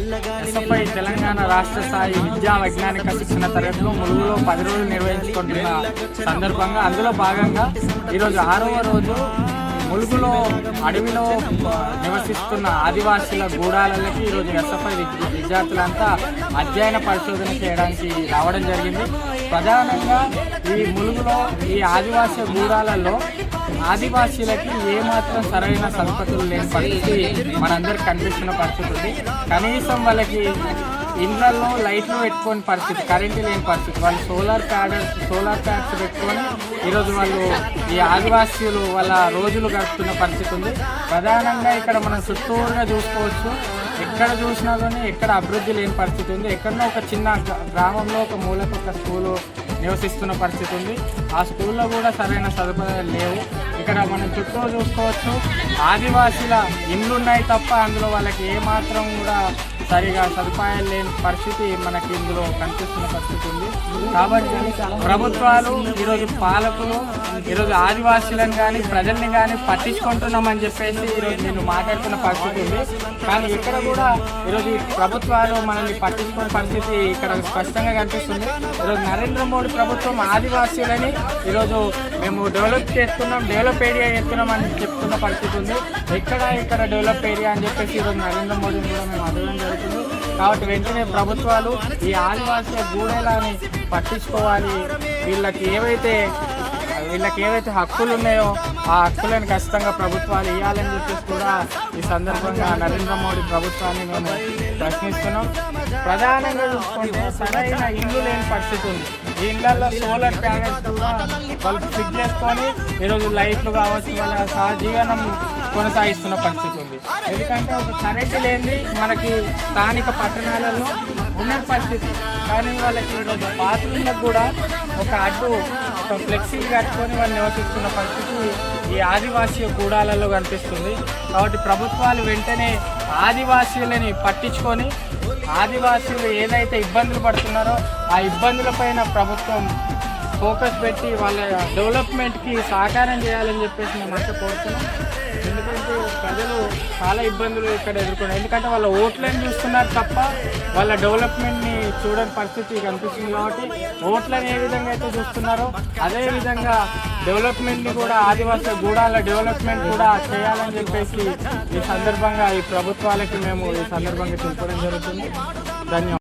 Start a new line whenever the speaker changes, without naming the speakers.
SFI Telangana రాష్ట్ర స్థాయి విద్యా వైజ్ఞానిక శిక్షణ తరగతిలో ములుగులో 10 రోజులు నిర్వహించుకుంటున్న సందర్భంగా అందులో భాగంగా ఈరోజు 6వ రోజు ములుగులో అడవిలో నివసిస్తున్న ఆదివాసీల గూడాలకి ఈరోజు ఎస్ఎఫ్ఐ విద్యార్థులంతా అధ్యయన పరిశోధన చేయడానికి రావడం జరిగింది. ప్రధానంగా ఈ ములుగులో ఈ ఆదివాసీ గూడాలలో ఆదివాసీలకి ఏమాత్రం సరైన సదుపాయాలు లేని పరిస్థితి మనందరికి కనిపిస్తున్న పరిస్థితి ఉంది. కనీసం వాళ్ళకి ఇళ్లలో లైట్లు పెట్టుకోని పరిస్థితి, కరెంటు లేని పరిస్థితి. వాళ్ళు సోలార్ ప్యాడ్స్ పెట్టుకొని ఈరోజు వాళ్ళు ఈ ఆదివాసీలు వాళ్ళ రోజులు గడుపుతున్న పరిస్థితి ఉంది. ప్రధానంగా ఇక్కడ మనం చుట్టూరుగా చూసుకోవచ్చు, ఎక్కడ చూసినా కానీ ఎక్కడ అభివృద్ధి లేని పరిస్థితి ఉంది. ఎక్కడో ఒక చిన్న గ్రామంలో ఒక మూలకు ఒక స్కూలు నివసిస్తున్న పరిస్థితి ఉంది. ఆ స్కూల్లో కూడా సరైన సదుపాయాలు లేవు. ఇక్కడ మనం చుట్టూ చూసుకోవచ్చు, ఆదివాసీల ఇండ్లు ఉన్నాయి తప్ప అందులో వాళ్ళకి ఏమాత్రం కూడా సరిగా సదుపాయాలు లేని పరిస్థితి మనకి ఇందులో కనిపిస్తున్న పరిస్థితి ఉంది. కాబట్టి ప్రభుత్వాలు ఈరోజు పాలకులు ఈరోజు ఆదివాసీలను కానీ ప్రజల్ని కానీ పట్టించుకుంటున్నామని చెప్పేసి ఈరోజు నేను మాట్లాడుతున్న పరిస్థితి ఉంది. కానీ ఇక్కడ కూడా ఈరోజు ప్రభుత్వాలు మనల్ని పట్టించుకునే పరిస్థితి ఇక్కడ స్పష్టంగా కనిపిస్తుంది. ఈరోజు నరేంద్ర మోడీ ప్రభుత్వం ఆదివాసీలని ఈరోజు మేము డెవలప్ ఏరియా చేస్తున్నాం అని చెప్తున్న పరిస్థితి ఉంది. ఇక్కడ డెవలప్ ఏరియా అని చెప్పేసి ఈరోజు నరేంద్ర మోడీని కూడా మేము అడగడం జరుగుతుంది. కాబట్టి వెంటనే ప్రభుత్వాలు ఈ ఆదివాసీ గూడెలని పట్టించుకోవాలి. వీళ్ళకి ఏవైతే హక్కులు ఉన్నాయో ఆ హక్కులను ఖచ్చితంగా ప్రభుత్వాలు ఇవ్వాలని చెప్పేసి కూడా ఈ సందర్భంగా నరేంద్ర మోడీ ప్రభుత్వాన్ని మేము ప్రశ్నిస్తున్నాం. ప్రధానంగా చూసుకుంటే సరైన ఇల్లు లేని పరిస్థితి ఉంది. ఈ ఇళ్లలో సోలార్ ప్యానెల్స్ కూడా వాళ్ళు ఫిక్స్ చేసుకొని ఈరోజు లైట్లు కావచ్చు వాళ్ళ సహజీవనం కొనసాగిస్తున్న పరిస్థితి ఉంది. ఎందుకంటే ఒక కరెంటు లేనిది మనకి స్థానిక పట్టణాలలో ఉన్న పరిస్థితి. కానీ వాళ్ళకి ఈరోజు బాత్రూమ్లకు కూడా ఒక ఫ్లెక్సీ కట్టుకొని వాళ్ళు నివసిస్తున్న పరిస్థితి ఈ ఆదివాసీ గూడాలలో కనిపిస్తుంది. కాబట్టి ప్రభుత్వాలు వెంటనే ఆదివాసీలని పట్టించుకొని ఆదివాసీలు ఏదైతే ఇబ్బందులు పడుతున్నారో ఆ ఇబ్బందులపైన ప్రభుత్వం ఫోకస్ పెట్టి వాళ్ళ డెవలప్మెంట్కి సహకారం చేయాలని చెప్పేసి మేము అంతా కోరుతున్నాం. ఎందుకంటే ప్రజలు చాలా ఇబ్బందులు ఇక్కడ ఎదుర్కొన్నారు. ఎందుకంటే వాళ్ళ ఓట్లను చూస్తున్నారు తప్ప వాళ్ళ డెవలప్మెంట్ని చూడని పరిస్థితి కనిపిస్తుంది. కాబట్టి ఓట్లను ఏ విధంగా అయితే చూస్తున్నారో అదేవిధంగా డెవలప్మెంట్ని కూడా ఆదివాసీ గూడాల డెవలప్మెంట్ కూడా చేయాలని చెప్పేసి ఈ సందర్భంగా ఈ ప్రభుత్వాలకి మేము ఈ సందర్భంగా తెలుపడం జరుగుతుంది. ధన్యవాదాలు.